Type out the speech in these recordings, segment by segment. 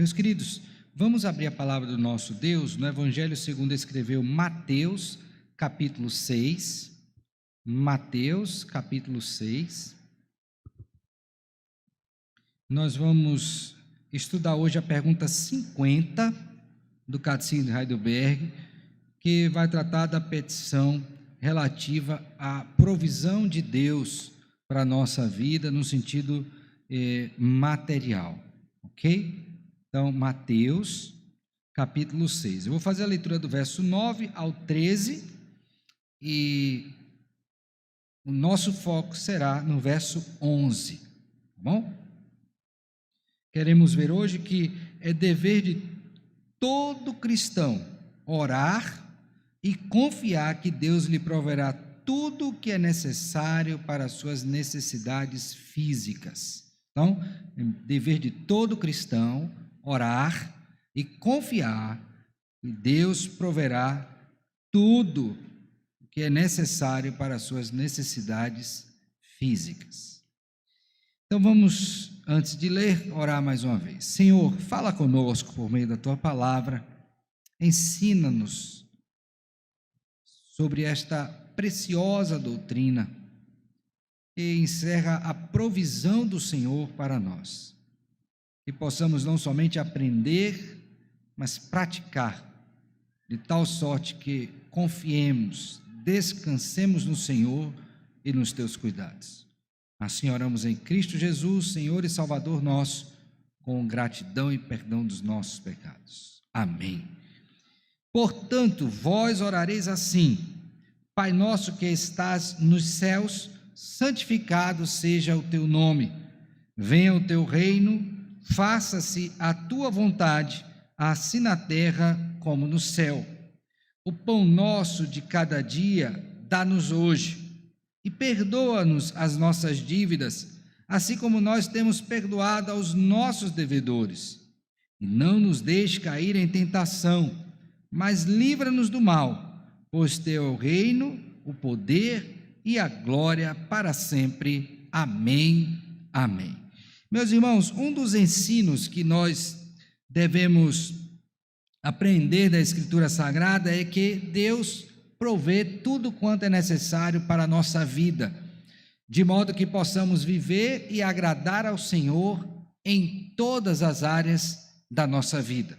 Meus queridos, vamos abrir a palavra do nosso Deus no Evangelho segundo escreveu Mateus, capítulo 6. Mateus, capítulo 6. Nós vamos estudar hoje a pergunta 50 do Catecismo de Heidelberg, que vai tratar da petição relativa à provisão de Deus para a nossa vida no sentido material, ok? Então, Mateus, capítulo 6. Eu vou fazer a leitura do verso 9 ao 13 e o nosso foco será no verso 11, tá bom? Queremos ver hoje que é dever de todo cristão orar e confiar que Deus lhe proverá tudo o que é necessário para as suas necessidades físicas. Então, é dever de todo cristão orar e confiar que Deus proverá tudo o que é necessário para as suas necessidades físicas. Então vamos, antes de ler, orar mais uma vez. Senhor, fala conosco por meio da Tua palavra, ensina-nos sobre esta preciosa doutrina e encerra a provisão do Senhor para nós. Que possamos não somente aprender, mas praticar, de tal sorte que confiemos, descansemos no Senhor e nos Teus cuidados. Assim oramos em Cristo Jesus, Senhor e Salvador nosso, com gratidão e perdão dos nossos pecados. Amém. Portanto, vós orareis assim: Pai nosso que estás nos céus, santificado seja o teu nome. Venha o teu reino, faça-se a tua vontade, assim na terra como no céu. O pão nosso de cada dia dá-nos hoje, e perdoa-nos as nossas dívidas, assim como nós temos perdoado aos nossos devedores. E não nos deixe cair em tentação, mas livra-nos do mal, pois teu é o reino, o poder e a glória para sempre. Amém. Amém. Meus irmãos, um dos ensinos que nós devemos aprender da Escritura Sagrada é que Deus provê tudo quanto é necessário para a nossa vida, de modo que possamos viver e agradar ao Senhor em todas as áreas da nossa vida.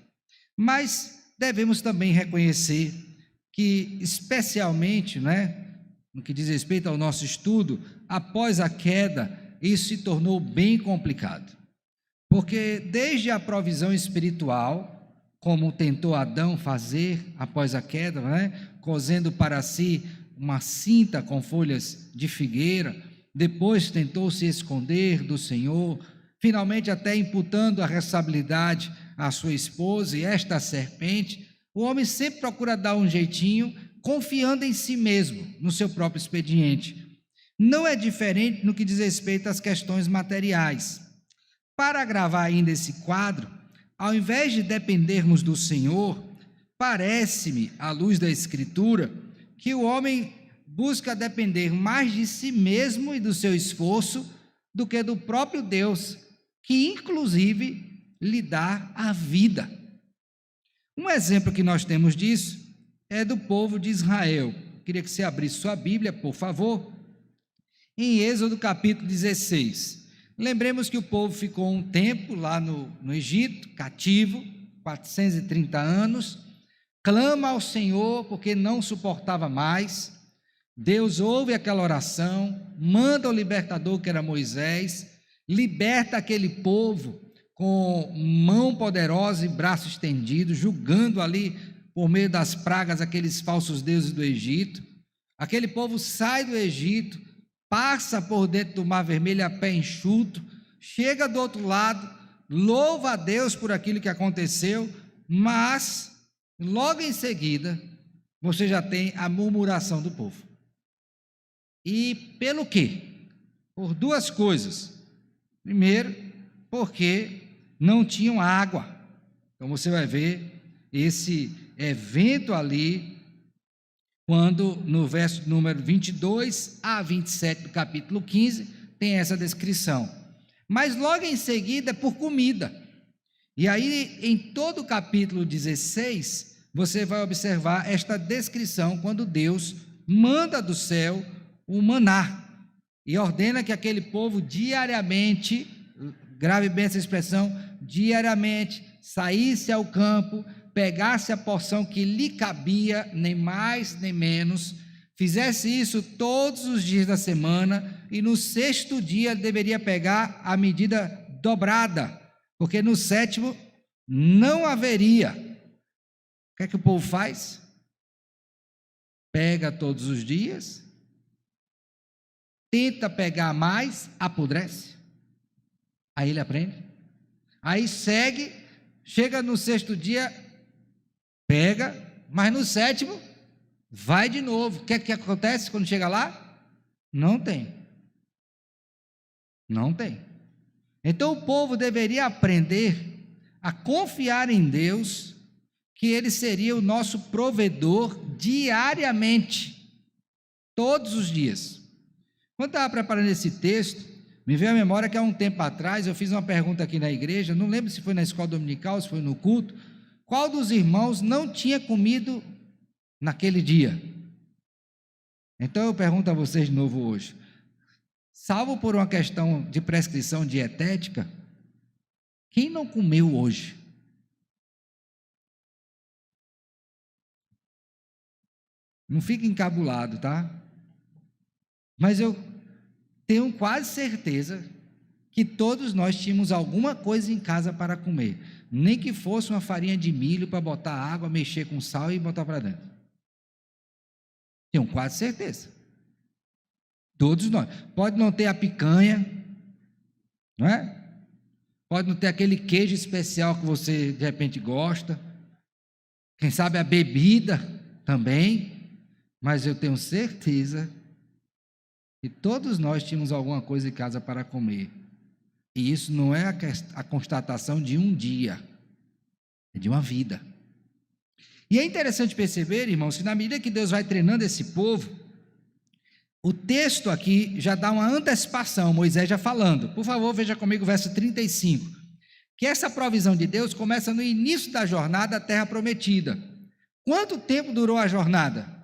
Mas devemos também reconhecer que, especialmente, no que diz respeito ao nosso estudo, após a queda, isso se tornou bem complicado, porque desde a provisão espiritual, como tentou Adão fazer após a queda, cozendo para si uma cinta com folhas de figueira, depois tentou se esconder do Senhor, finalmente até imputando a responsabilidade à sua esposa e esta serpente. O homem sempre procura dar um jeitinho, confiando em si mesmo, no seu próprio expediente. Não é diferente no que diz respeito às questões materiais. Para agravar ainda esse quadro, ao invés de dependermos do Senhor, parece-me, à luz da Escritura, que o homem busca depender mais de si mesmo e do seu esforço do que do próprio Deus, que inclusive lhe dá a vida. Um exemplo que nós temos disso é do povo de Israel. Queria que você abrisse sua Bíblia, por favor, em Êxodo capítulo 16. Lembremos que o povo ficou um tempo lá no Egito, cativo, 430 anos, clama ao Senhor porque não suportava mais. Deus ouve aquela oração, manda o libertador que era Moisés, liberta aquele povo com mão poderosa e braço estendido, julgando ali por meio das pragas aqueles falsos deuses do Egito. Aquele povo sai do Egito, passa por dentro do Mar Vermelho a pé enxuto, chega do outro lado, louva a Deus por aquilo que aconteceu, mas logo em seguida você já tem a murmuração do povo. E pelo quê? Por duas coisas. Primeiro, porque não tinham água. Então você vai ver esse evento ali, quando no verso número 22 a 27 do capítulo 15, tem essa descrição. Mas logo em seguida é por comida. E aí, em todo o capítulo 16, você vai observar esta descrição quando Deus manda do céu o maná e ordena que aquele povo diariamente, grave bem essa expressão, diariamente saísse ao campo, pegasse a porção que lhe cabia, nem mais nem menos, fizesse isso todos os dias da semana, e no sexto dia deveria pegar a medida dobrada, porque no sétimo não haveria. O que é que o povo faz? Pega todos os dias, tenta pegar mais, apodrece, aí ele aprende, aí segue, chega no sexto dia, pega, mas no sétimo, vai de novo. O que é que acontece quando chega lá? Não tem. Não tem. Então o povo deveria aprender a confiar em Deus, que Ele seria o nosso provedor diariamente, todos os dias. Quando estava preparando esse texto, me veio à memória que há um tempo atrás eu fiz uma pergunta aqui na igreja, não lembro se foi na escola dominical, se foi no culto, qual dos irmãos não tinha comido naquele dia? Então eu pergunto a vocês de novo hoje, salvo por uma questão de prescrição dietética, quem não comeu hoje? Não fica encabulado, tá? Mas eu tenho quase certeza que todos nós tínhamos alguma coisa em casa para comer, nem que fosse uma farinha de milho para botar água, mexer com sal e botar para dentro. Tenho quase certeza. Todos nós. Pode não ter a picanha, não é? Pode não ter aquele queijo especial que você de repente gosta. Quem sabe a bebida também. Mas eu tenho certeza que todos nós tínhamos alguma coisa em casa para comer. E isso não é a constatação de um dia, é de uma vida. E é interessante perceber, irmãos, que na medida que Deus vai treinando esse povo, o texto aqui já dá uma antecipação, Moisés já falando. Por favor, veja comigo o verso 35. Que essa provisão de Deus começa no início da jornada à terra prometida. Quanto tempo durou a jornada?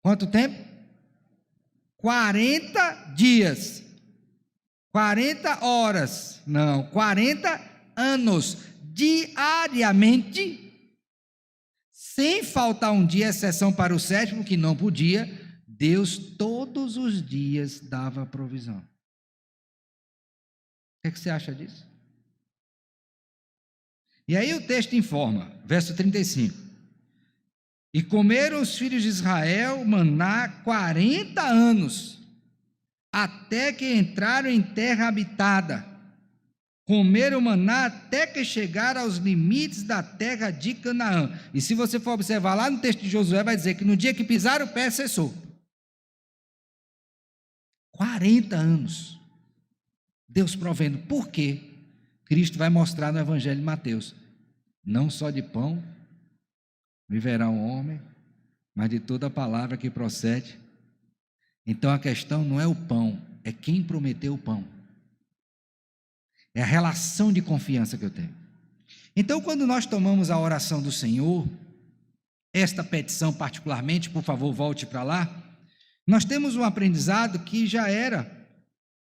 Quanto tempo? 40 dias. 40 horas. Não, 40 anos. Diariamente, sem faltar um dia, exceção para o sétimo, que não podia, Deus todos os dias dava provisão. O que você acha disso? E aí o texto informa, verso 35. E comeram os filhos de Israel maná 40 anos, até que entraram em terra habitada. Comeram maná até que chegaram aos limites da terra de Canaã. E se você for observar lá no texto de Josué, vai dizer que no dia que pisaram o pé, cessou. 40 anos. Deus provendo. Por quê? Cristo vai mostrar no Evangelho de Mateus. Não só de pão viverá um homem, mas de toda a palavra que procede. Então a questão não é o pão, é quem prometeu o pão. É a relação de confiança que eu tenho. Então, quando nós tomamos a oração do Senhor, esta petição particularmente, por favor, volte para lá, nós temos um aprendizado que já era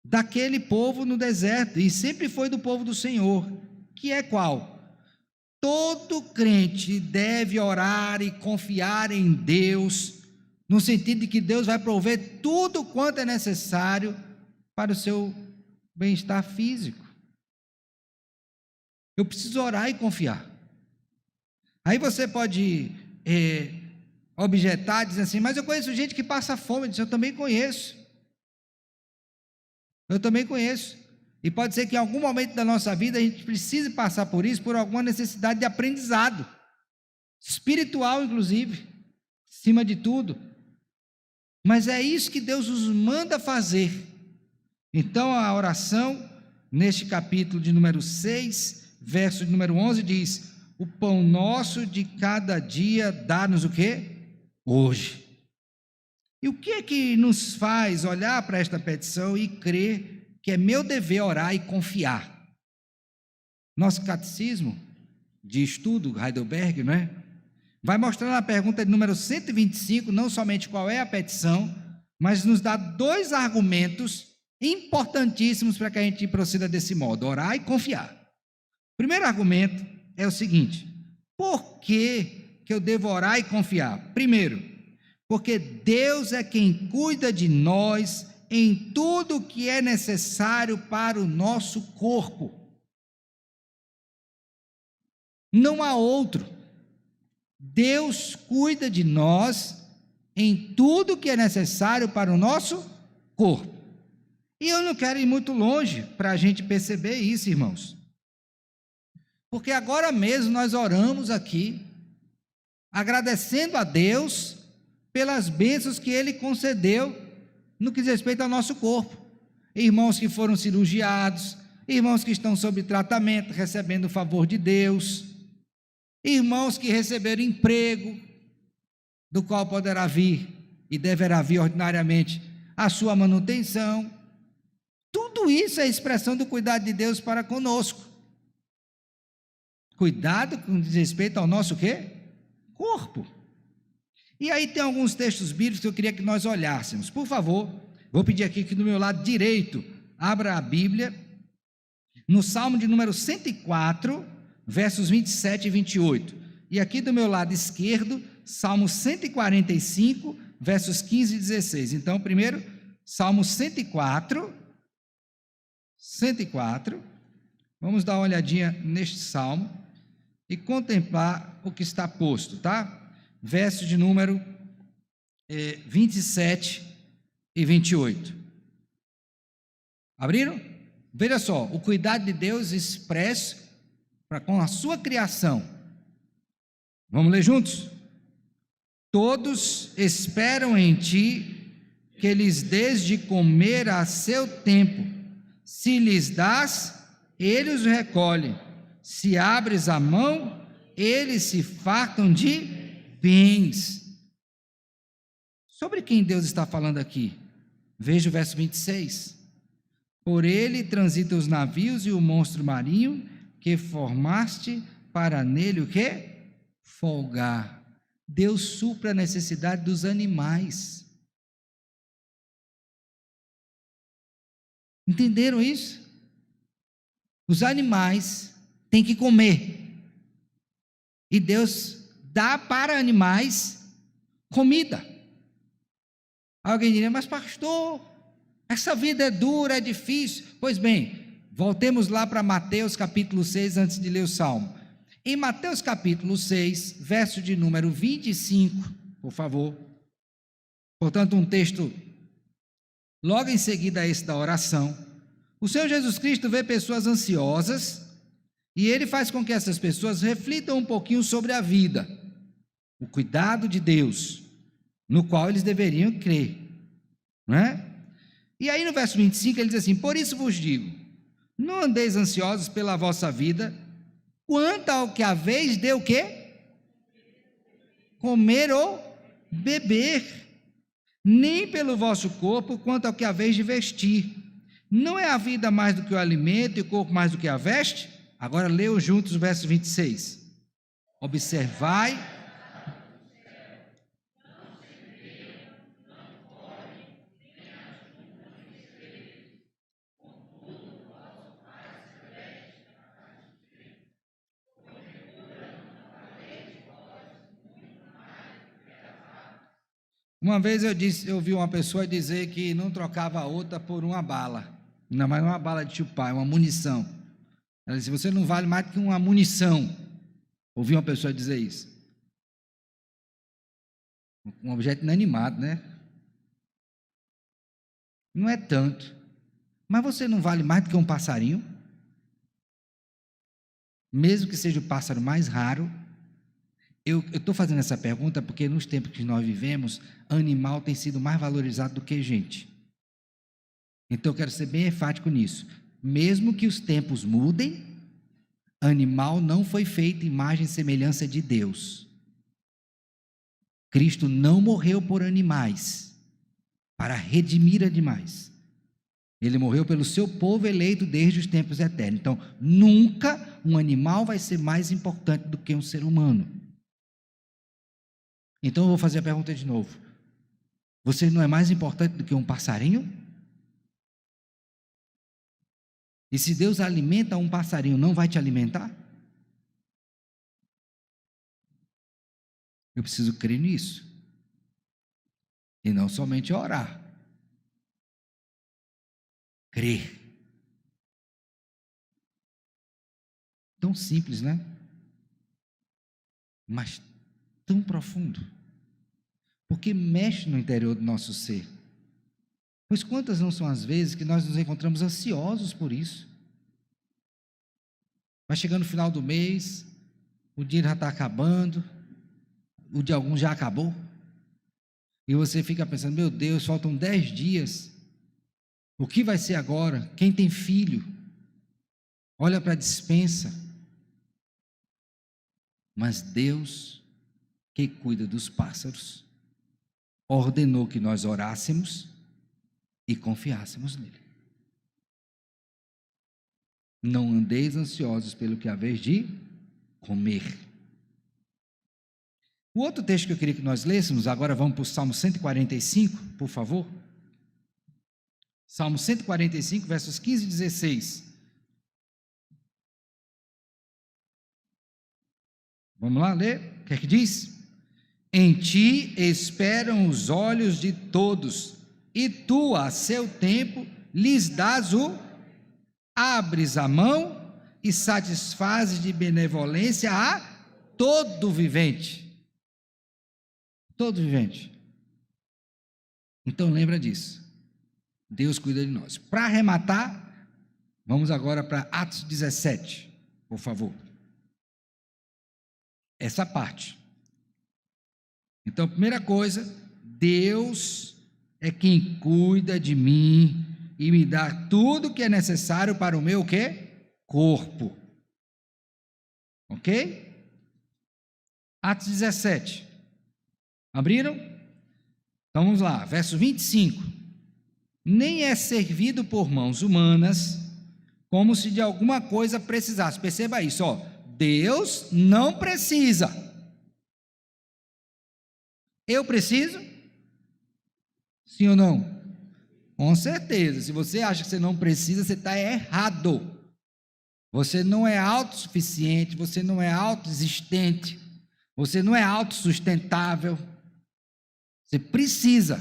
daquele povo no deserto, e sempre foi do povo do Senhor, que é qual? Todo crente deve orar e confiar em Deus, no sentido de que Deus vai prover tudo quanto é necessário para o seu bem-estar físico. Eu preciso orar e confiar. Aí você pode objetar, dizer assim, mas eu conheço gente que passa fome. Eu também conheço. Eu também conheço. E pode ser que em algum momento da nossa vida a gente precise passar por isso, por alguma necessidade de aprendizado, espiritual inclusive, acima de tudo. Mas é isso que Deus nos manda fazer. Então a oração, neste capítulo de número 6, verso de número 11 diz, o pão nosso de cada dia dá-nos o quê? Hoje. E o que é que nos faz olhar para esta petição e crer que é meu dever orar e confiar? Nosso catecismo de estudo, Heidelberg, não é? Vai mostrar na pergunta de número 125, não somente qual é a petição, mas nos dá 2 argumentos importantíssimos para que a gente proceda desse modo: orar e confiar. O primeiro argumento é o seguinte: por que eu devo orar e confiar? Primeiro, porque Deus é quem cuida de nós em tudo o que é necessário para o nosso corpo. Não há outro. Deus cuida de nós em tudo que é necessário para o nosso corpo. E eu não quero ir muito longe para a gente perceber isso, irmãos. Porque agora mesmo nós oramos aqui, agradecendo a Deus pelas bênçãos que Ele concedeu no que diz respeito ao nosso corpo. Irmãos que foram cirurgiados, irmãos que estão sob tratamento, recebendo o favor de Deus, irmãos que receberam emprego, do qual poderá vir e deverá vir ordinariamente a sua manutenção. Tudo isso é expressão do cuidado de Deus para conosco. Cuidado com diz respeito ao nosso quê? Corpo. E aí tem alguns textos bíblicos que eu queria que nós olhássemos. Por favor, vou pedir aqui que do meu lado direito, abra a Bíblia, no Salmo de número 104, versos 27 e 28. E aqui do meu lado esquerdo, Salmo 145, versos 15 e 16. Então, primeiro, Salmo 104, vamos dar uma olhadinha neste Salmo e contemplar o que está posto, tá? Verso de número 27 e 28. Abriram? Veja só, o cuidado de Deus expresso com a sua criação. Vamos ler juntos? Todos esperam em ti que lhes dês de comer a seu tempo. Se lhes dás, eles o recolhem. Se abres a mão, eles se fartam de bens. Sobre quem Deus está falando aqui? Veja o verso 26. Por ele transitam os navios e o monstro marinho que formaste para nele o quê? Folgar. Deus supre a necessidade dos animais. Entenderam isso? Os animais têm que comer. E Deus dá para animais comida. Alguém diria, mas pastor, essa vida é dura, é difícil. Pois bem, voltemos lá para Mateus capítulo 6, antes de ler o Salmo. Em Mateus capítulo 6, verso de número 25, por favor. Portanto, um texto logo em seguida a esse da oração. O Senhor Jesus Cristo vê pessoas ansiosas e Ele faz com que essas pessoas reflitam um pouquinho sobre a vida, o cuidado de Deus, no qual eles deveriam crer, não é? E aí no verso 25 ele diz assim: por isso vos digo, não andeis ansiosos pela vossa vida, quanto ao que haveis de o quê? Comer ou beber, nem pelo vosso corpo, quanto ao que haveis de vestir. Não é a vida mais do que o alimento e o corpo mais do que a veste? Agora leiam juntos o verso 26. Observai Uma vez eu ouvi uma pessoa dizer que não trocava a outra por uma bala, não, mas não é uma bala de chupar, é uma munição. Ela disse: você não vale mais do que uma munição. Ouvi uma pessoa dizer isso. Um objeto inanimado, né? Não é tanto. Mas você não vale mais do que um passarinho? Mesmo que seja o pássaro mais raro. Eu estou fazendo essa pergunta porque nos tempos que nós vivemos, animal tem sido mais valorizado do que gente. Então eu quero ser bem enfático nisso. Mesmo que os tempos mudem, animal não foi feito imagem e semelhança de Deus. Cristo não morreu por animais, para redimir animais. Ele morreu pelo seu povo eleito desde os tempos eternos. Então, nunca um animal vai ser mais importante do que um ser humano. Então eu vou fazer a pergunta de novo. Você não é mais importante do que um passarinho? E se Deus alimenta um passarinho, não vai te alimentar? Eu preciso crer nisso. E não somente orar. Crer. Tão simples, né? Mas tão profundo. Porque mexe no interior do nosso ser. Pois quantas não são as vezes que nós nos encontramos ansiosos por isso? Vai chegando no final do mês, o dinheiro já está acabando, o de alguns já acabou, e você fica pensando, meu Deus, faltam 10 dias, o que vai ser agora? Quem tem filho, olha para a despensa, mas Deus, que cuida dos pássaros, ordenou que nós orássemos e confiássemos nele. Não andeis ansiosos pelo que haveis de comer. O outro texto que eu queria que nós lêssemos, agora vamos para o Salmo 145, por favor. Salmo 145, versos 15 e 16. Vamos lá ler? O que é que diz? Em ti esperam os olhos de todos, e tu, a seu tempo, lhes dás abres a mão e satisfazes de benevolência a todo vivente. Todo vivente. Então lembra disso. Deus cuida de nós. Para arrematar, vamos agora para Atos 17, por favor. Essa parte. Então, primeira coisa, Deus é quem cuida de mim e me dá tudo o que é necessário para o meu quê? Corpo. Ok? Atos 17. Abriram? Então vamos lá, verso 25. Nem é servido por mãos humanas, como se de alguma coisa precisasse. Perceba isso, ó. Deus não precisa. Eu preciso? Sim ou não? Com certeza. Se você acha que você não precisa, você está errado. Você não é autossuficiente, você não é autoexistente, você não é autossustentável. Você precisa.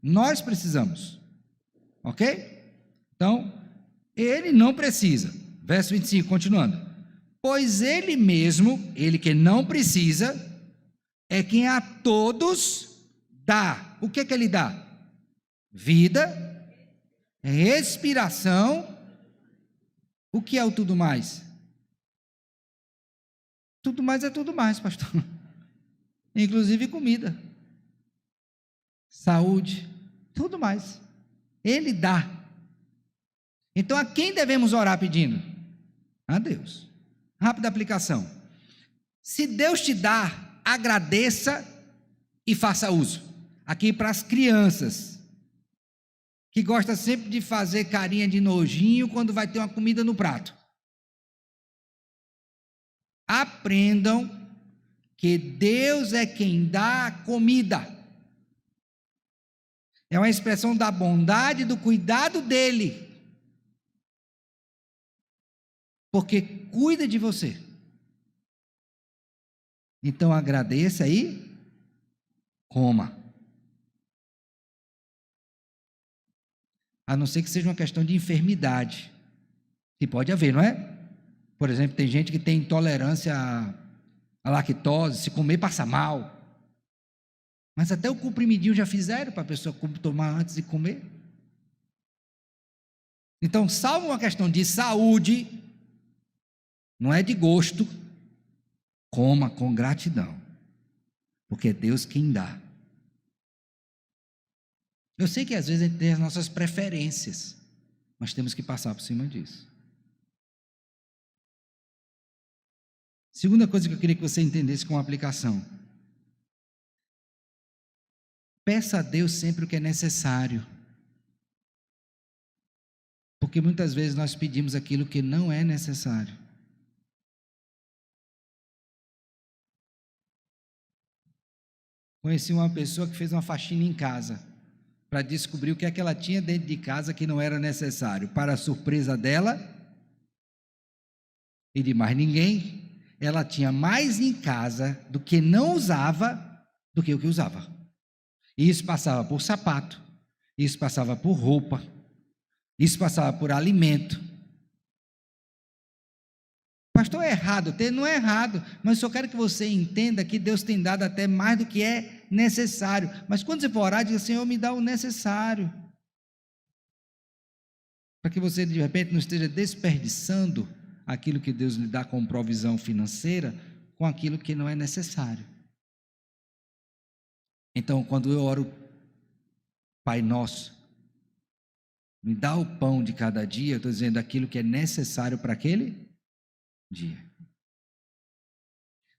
Nós precisamos. Ok? Então, ele não precisa. Verso 25, continuando. Pois ele mesmo, ele que não precisa, é quem a todos dá. O que é que ele dá? Vida, respiração. O que é o tudo mais? Tudo mais é tudo mais, pastor. Inclusive comida, saúde, tudo mais. Ele dá. Então a quem devemos orar pedindo? A Deus. Rápida aplicação. Se Deus te dá, agradeça e faça uso. Aqui para as crianças, que gosta sempre de fazer carinha de nojinho quando vai ter uma comida no prato. Aprendam que Deus é quem dá a comida. É uma expressão da bondade e do cuidado dele. Porque cuida de você. Então agradeça e coma. A não ser que seja uma questão de enfermidade. Que pode haver, não é? Por exemplo, tem gente que tem intolerância à lactose, se comer passa mal. Mas até o comprimidinho já fizeram para a pessoa tomar antes de comer. Então, salvo uma questão de saúde, não é de gosto, coma com gratidão, porque é Deus quem dá. Eu sei que às vezes a gente tem as nossas preferências, mas temos que passar por cima disso. Segunda coisa que eu queria que você entendesse com a aplicação. Peça a Deus sempre o que é necessário. Porque muitas vezes nós pedimos aquilo que não é necessário. Conheci uma pessoa que fez uma faxina em casa para descobrir o que é que ela tinha dentro de casa que não era necessário. Para a surpresa dela e de mais ninguém, ela tinha mais em casa do que não usava do que o que usava. E isso passava por sapato, isso passava por roupa, isso passava por alimento. Pastor, é errado? Não é errado, mas só quero que você entenda que Deus tem dado até mais do que é necessário. Mas quando você for orar, diga: Senhor, me dá o necessário. Para que você, de repente, não esteja desperdiçando aquilo que Deus lhe dá como provisão financeira com aquilo que não é necessário. Então, quando eu oro, Pai Nosso, me dá o pão de cada dia, eu estou dizendo aquilo que é necessário para aquele dia.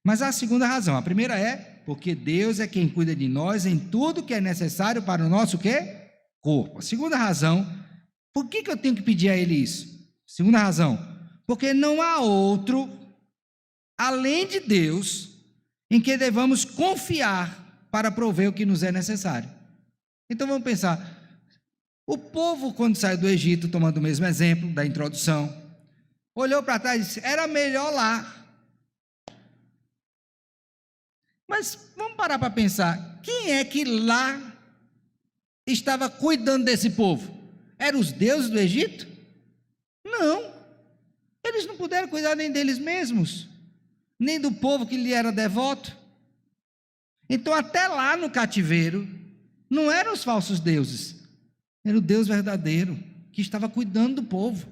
Mas há a segunda razão. A primeira é porque Deus é quem cuida de nós em tudo que é necessário para o nosso quê? Corpo. A segunda razão, por que eu tenho que pedir a Ele isso? Segunda razão, porque não há outro, além de Deus, em que devamos confiar para prover o que nos é necessário. Então vamos pensar, o povo quando saiu do Egito, tomando o mesmo exemplo da introdução, olhou para trás e disse: era melhor lá. Mas vamos parar para pensar, quem é que lá estava cuidando desse povo? Eram os deuses do Egito? Não, eles não puderam cuidar nem deles mesmos, nem do povo que lhe era devoto. Então até lá no cativeiro, não eram os falsos deuses, era o Deus verdadeiro, que estava cuidando do povo.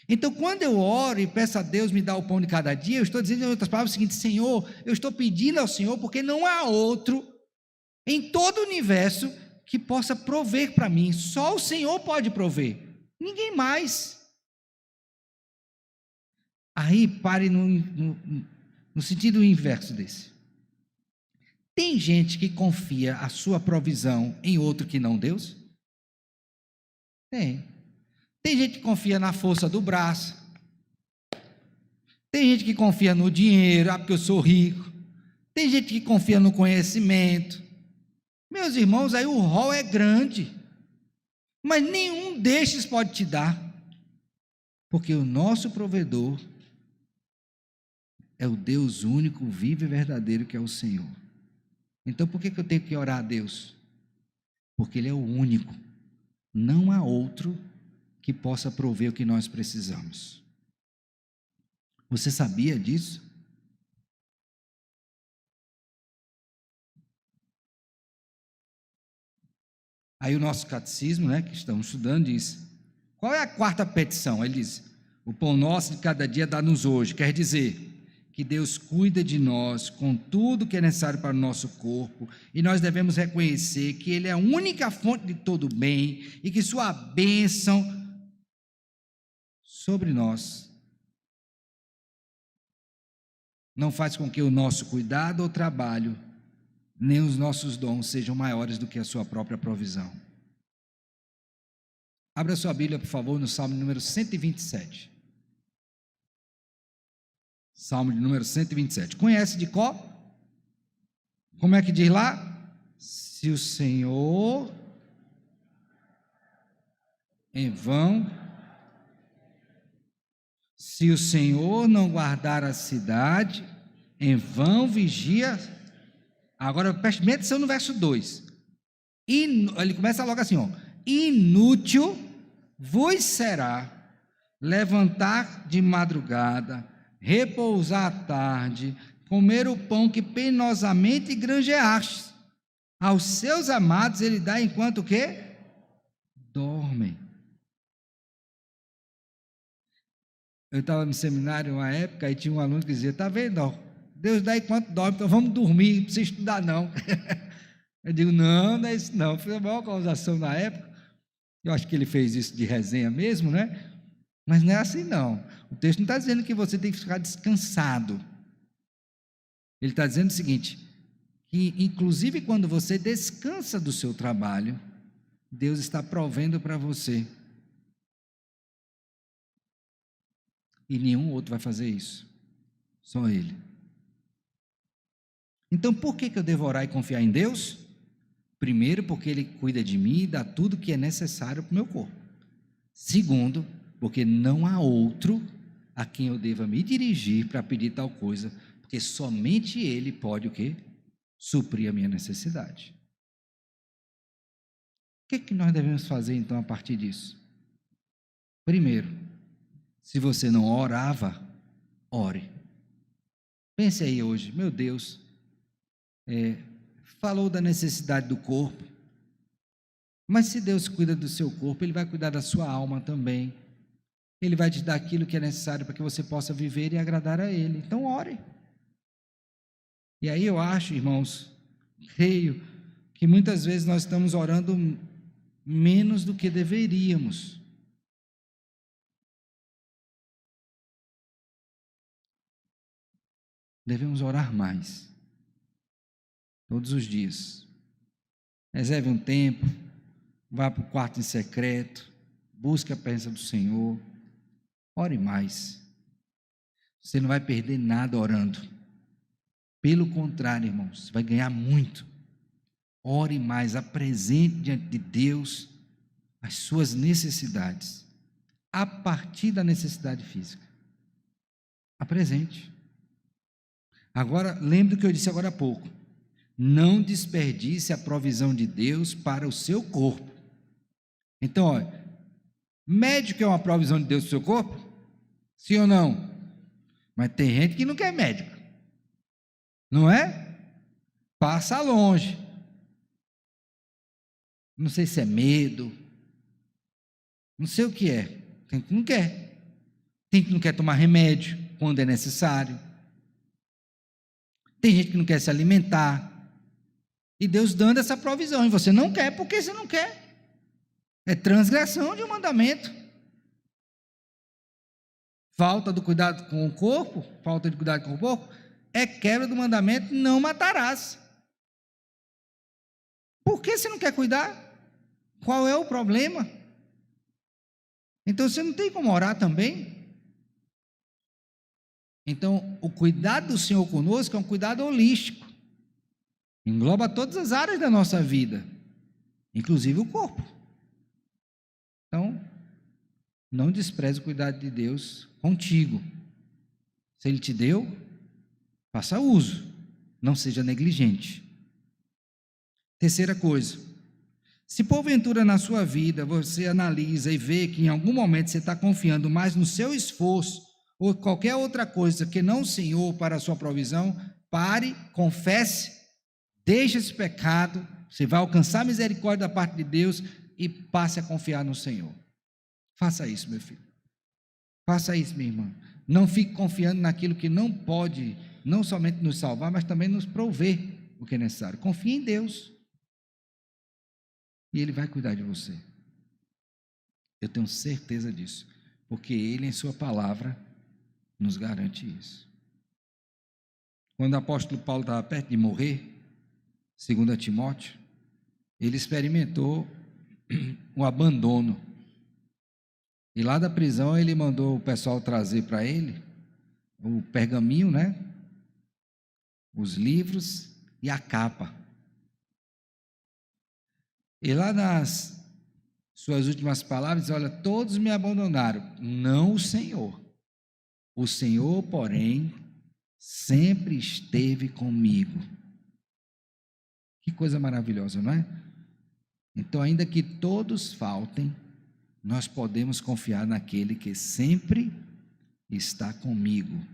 Então, quando eu oro e peço a Deus me dar o pão de cada dia, eu estou dizendo em outras palavras o seguinte: Senhor, eu estou pedindo ao Senhor, porque não há outro em todo o universo que possa prover para mim. Só o Senhor pode prover, ninguém mais. Aí, pare no sentido inverso desse. Tem gente que confia a sua provisão em outro que não Deus? Tem. Tem gente que confia na força do braço. Tem gente que confia no dinheiro, porque eu sou rico. Tem gente que confia no conhecimento. Meus irmãos, aí o rol é grande. Mas nenhum destes pode te dar. Porque o nosso provedor é o Deus único, vivo e verdadeiro, que é o Senhor. Então por que eu tenho que orar a Deus? Porque Ele é o único. Não há outro que possa prover o que nós precisamos. Você sabia disso? Aí o nosso catecismo, que estamos estudando, diz: qual é a quarta petição? Ele diz: o pão nosso de cada dia dá-nos hoje. Quer dizer, que Deus cuida de nós com tudo que é necessário para o nosso corpo, e nós devemos reconhecer que Ele é a única fonte de todo bem, e que sua bênção sobre nós não faz com que o nosso cuidado ou trabalho, nem os nossos dons sejam maiores do que a sua própria provisão. Abra sua Bíblia, por favor, no Salmo número 127. Salmo de número 127. Conhece de cor? Como é que diz lá? Se o Senhor em vão, se o Senhor não guardar a cidade, em vão vigia. Agora preste atenção no verso 2. Ele começa logo assim, inútil vos será levantar de madrugada, repousar à tarde, comer o pão que penosamente granjeastes. Aos seus amados ele dá enquanto o quê? Dormem. Eu estava no seminário uma época e tinha um aluno que dizia: está vendo? Deus dá enquanto dorme, então vamos dormir, não precisa estudar não. Eu digo: não, não é isso não. Foi a maior causação na época. Eu acho que ele fez isso de resenha mesmo, né? Mas não é assim não. O texto não está dizendo que você tem que ficar descansado. Ele está dizendo o seguinte: que inclusive quando você descansa do seu trabalho, Deus está provendo para você. E nenhum outro vai fazer isso. Só Ele. Então, por que eu devo orar e confiar em Deus? Primeiro, porque Ele cuida de mim e dá tudo que é necessário para o meu corpo. Segundo, porque não há outro a quem eu deva me dirigir para pedir tal coisa, porque somente Ele pode o quê? Suprir a minha necessidade. O que nós devemos fazer então a partir disso? Primeiro, se você não orava, ore. Pense aí hoje, meu Deus, falou da necessidade do corpo, mas se Deus cuida do seu corpo, Ele vai cuidar da sua alma também. Ele vai te dar aquilo que é necessário para que você possa viver e agradar a Ele. Então, ore. E aí eu acho, irmãos, creio, que muitas vezes nós estamos orando menos do que deveríamos. Devemos orar mais, todos os dias. Reserve um tempo, vá para o quarto em secreto, busque a presença do Senhor, ore mais. Você não vai perder nada orando. Pelo contrário, irmãos, você vai ganhar muito. Ore mais, apresente diante de Deus as suas necessidades, a partir da necessidade física. Apresente. Agora, lembre do que eu disse agora há pouco. Não desperdice a provisão de Deus para o seu corpo. Então, olha, médico é uma provisão de Deus para o seu corpo? Sim ou não? Mas tem gente que não quer médico. Não é? Passa longe. Não sei se é medo. Não sei o que é. Tem que não quer. Tem que não quer tomar remédio quando é necessário. Tem gente que não quer se alimentar. E Deus dando essa provisão. E você não quer porque você não quer. É transgressão de um mandamento. Falta do cuidado com o corpo, falta de cuidado com o corpo, é quebra do mandamento, não matarás. Por que você não quer cuidar? Qual é o problema? Então você não tem como orar também? Então, o cuidado do Senhor conosco é um cuidado holístico. Engloba todas as áreas da nossa vida, inclusive o corpo. Então, não despreze o cuidado de Deus contigo. Se Ele te deu, faça uso, não seja negligente. Terceira coisa, se porventura na sua vida você analisa e vê que em algum momento você está confiando mais no seu esforço ou qualquer outra coisa que não o Senhor para a sua provisão, pare, confesse, deixe esse pecado, você vai alcançar a misericórdia da parte de Deus e passe a confiar no Senhor. Faça isso, meu filho. Faça isso, minha irmã. Não fique confiando naquilo que não pode, não somente nos salvar, mas também nos prover o que é necessário. Confie em Deus. E Ele vai cuidar de você. Eu tenho certeza disso. Porque Ele, em sua palavra, nos garante isso. Quando o apóstolo Paulo estava perto de morrer, 2 Timóteo, ele experimentou um abandono. E lá da prisão ele mandou o pessoal trazer para ele o pergaminho, né? Os livros e a capa. E lá nas suas últimas palavras, olha, todos me abandonaram, não o Senhor. O Senhor, porém, sempre esteve comigo. Que coisa maravilhosa, não é? Então, ainda que todos faltem, nós podemos confiar naquele que sempre está comigo,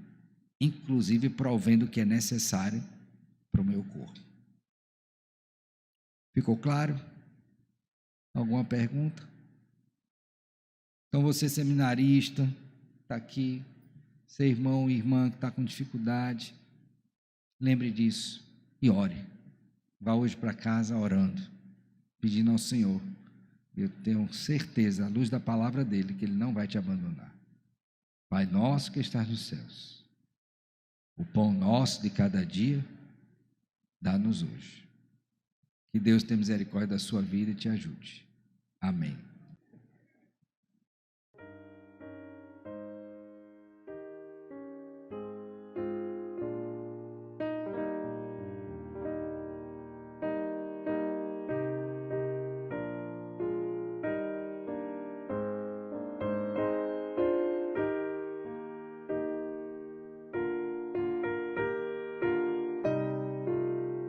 inclusive provendo o que é necessário para o meu corpo. Ficou claro? Alguma pergunta? Então, você seminarista, está aqui, seu irmão e irmã que está com dificuldade, lembre disso e ore. Vá hoje para casa orando, pedindo ao Senhor. Eu tenho certeza, à luz da palavra dele, que ele não vai te abandonar. Pai nosso que estás nos céus, o pão nosso de cada dia, dá-nos hoje. Que Deus tenha misericórdia da sua vida e te ajude. Amém.